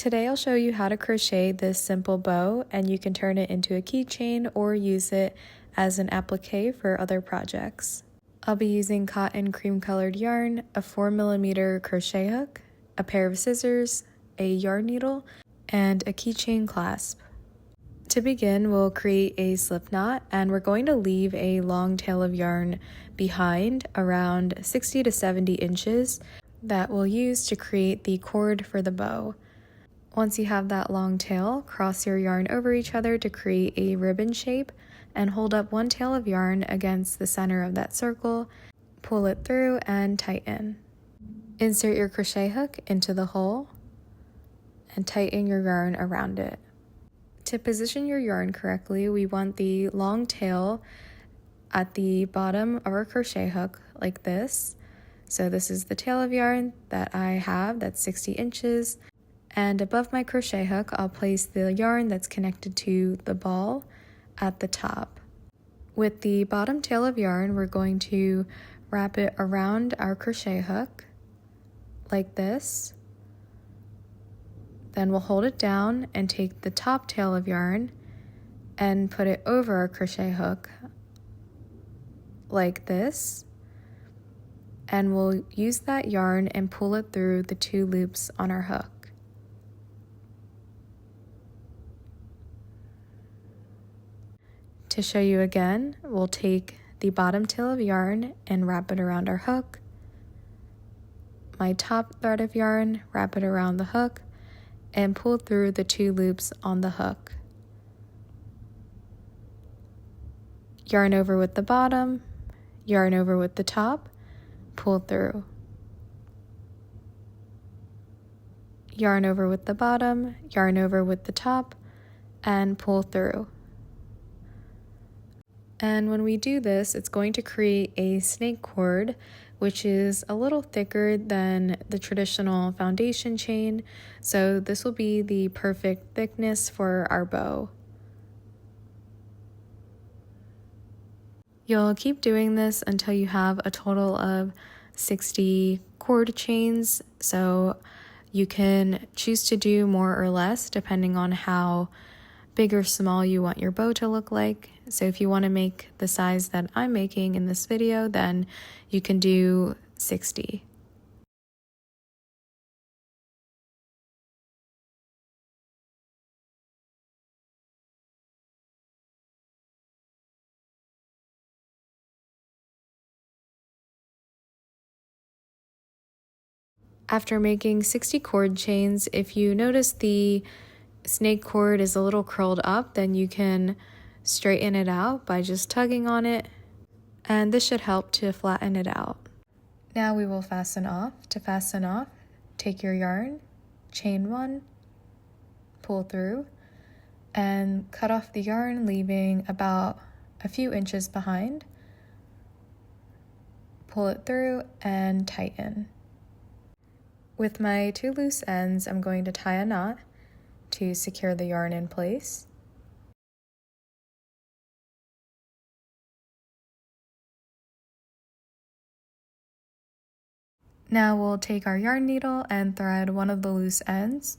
Today I'll show you how to crochet this simple bow, and you can turn it into a keychain or use it as an applique for other projects. I'll be using cotton cream colored yarn, a 4mm crochet hook, a pair of scissors, a yarn needle, and a keychain clasp. To begin, we'll create a slip knot, and we're going to leave a long tail of yarn behind around 60 to 70 inches that we'll use to create the cord for the bow. Once you have that long tail, cross your yarn over each other to create a ribbon shape and hold up one tail of yarn against the center of that circle, pull it through and tighten. Insert your crochet hook into the hole and tighten your yarn around it. To position your yarn correctly, we want the long tail at the bottom of our crochet hook like this. So this is the tail of yarn that I have, that's 60 inches. And above my crochet hook, I'll place the yarn that's connected to the ball at the top. With the bottom tail of yarn, we're going to wrap it around our crochet hook like this. Then we'll hold it down and take the top tail of yarn and put it over our crochet hook like this. And we'll use that yarn and pull it through the 2 loops on our hook. To show you again, we'll take the bottom tail of yarn and wrap it around our hook. My top thread of yarn, wrap it around the hook, and pull through the 2 loops on the hook. Yarn over with the bottom, yarn over with the top, pull through. Yarn over with the bottom, yarn over with the top, and pull through. And when we do this, it's going to create a snake cord, which is a little thicker than the traditional foundation chain. So this will be the perfect thickness for our bow. You'll keep doing this until you have a total of 60 cord chains. So you can choose to do more or less depending on how big or small you want your bow to look like. So if you want to make the size that I'm making in this video, then you can do 60. After making 60 cord chains, if you notice the snake cord is a little curled up, then you can straighten it out by just tugging on it, and this should help to flatten it out. Now we will fasten off. To fasten off, take your yarn, chain 1, pull through, and cut off the yarn, leaving about a few inches behind. Pull it through and tighten. With my 2 loose ends, I'm going to tie a knot to secure the yarn in place. Now we'll take our yarn needle and thread one of the loose ends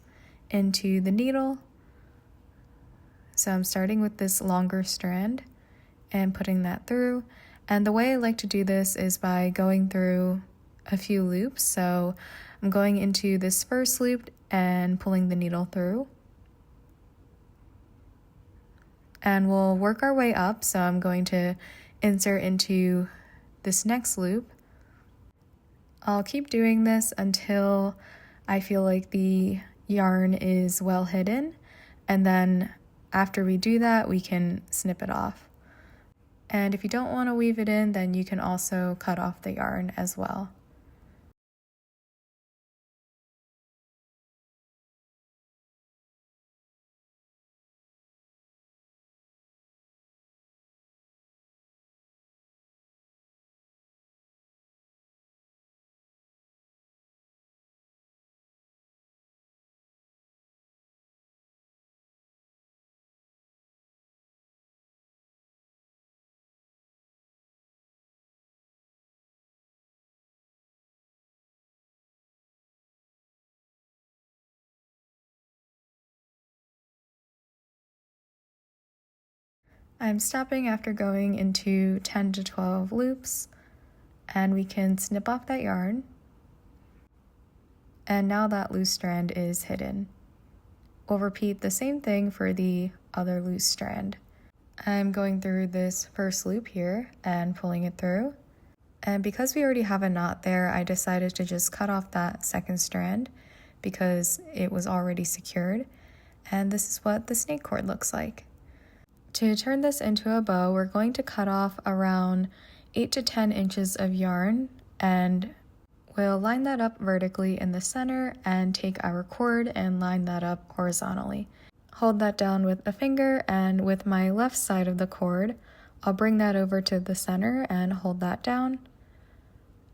into the needle. So I'm starting with this longer strand and putting that through. And the way I like to do this is by going through a few loops. So I'm going into this first loop and pulling the needle through. And we'll work our way up. So I'm going to insert into this next loop. I'll keep doing this until I feel like the yarn is well hidden, and then after we do that, we can snip it off. And if you don't want to weave it in, then you can also cut off the yarn as well. I'm stopping after going into 10 to 12 loops, and we can snip off that yarn. And now that loose strand is hidden. We'll repeat the same thing for the other loose strand. I'm going through this first loop here and pulling it through. And because we already have a knot there, I decided to just cut off that second strand because it was already secured. And this is what the snake cord looks like. To turn this into a bow, we're going to cut off around 8 to 10 inches of yarn, and we'll line that up vertically in the center and take our cord and line that up horizontally. Hold that down with a finger, and with my left side of the cord, I'll bring that over to the center and hold that down.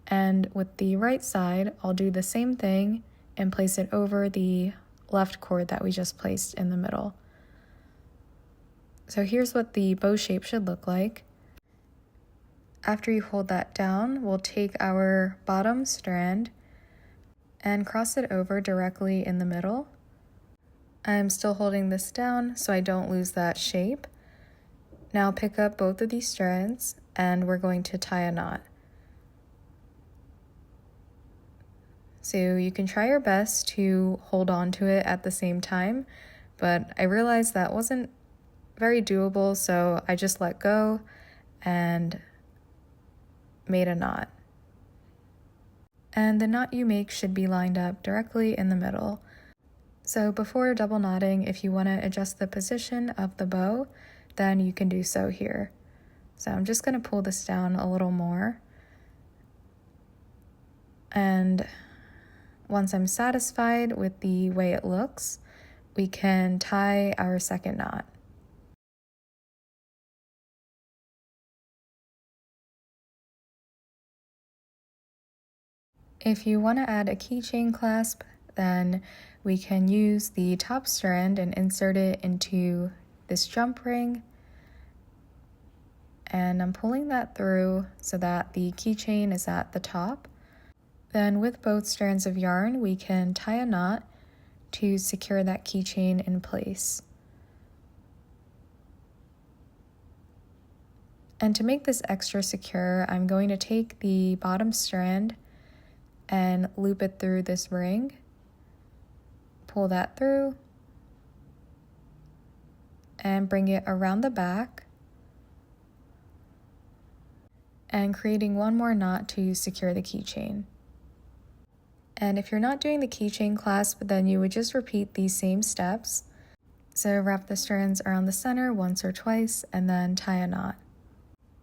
And with the right side, I'll do the same thing and place it over the left cord that we just placed in the middle. So here's what the bow shape should look like. After you hold that down, we'll take our bottom strand and cross it over directly in the middle. I'm still holding this down so I don't lose that shape. Now pick up both of these strands and we're going to tie a knot. So you can try your best to hold on to it at the same time, but I realized that wasn't very doable, so I just let go and made a knot. And the knot you make should be lined up directly in the middle. So before double knotting, if you want to adjust the position of the bow, then you can do so here. So I'm just going to pull this down a little more. And once I'm satisfied with the way it looks, we can tie our second knot. If you want to add a keychain clasp, then we can use the top strand and insert it into this jump ring. And I'm pulling that through so that the keychain is at the top. Then with both strands of yarn, we can tie a knot to secure that keychain in place. And to make this extra secure, I'm going to take the bottom strand and loop it through this ring, pull that through, and bring it around the back, and creating one more knot to secure the keychain. And if you're not doing the keychain clasp, then you would just repeat these same steps. So wrap the strands around the center once or twice, and then tie a knot.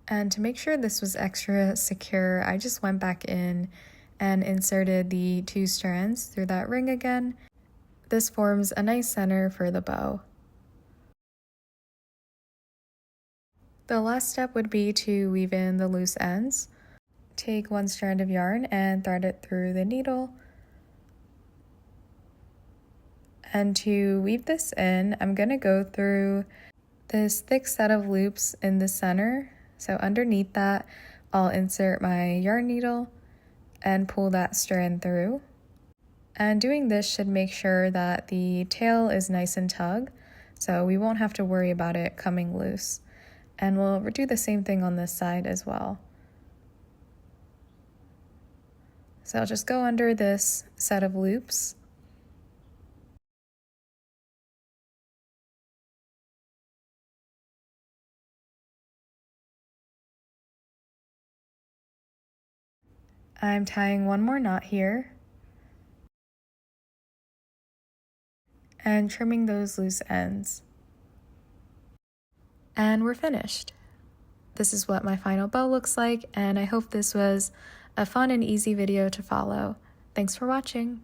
And to make sure this was extra secure, I just went back in and inserted the two strands through that ring again. This forms a nice center for the bow. The last step would be to weave in the loose ends. Take one strand of yarn and thread it through the needle. And to weave this in, I'm going to go through this thick set of loops in the center. So underneath that, I'll insert my yarn needle and pull that strand through. And doing this should make sure that the tail is nice and tug, so we won't have to worry about it coming loose. And we'll do the same thing on this side as well. So I'll just go under this set of loops. I'm tying one more knot here and trimming those loose ends. And we're finished. This is what my final bow looks like, and I hope this was a fun and easy video to follow. Thanks for watching.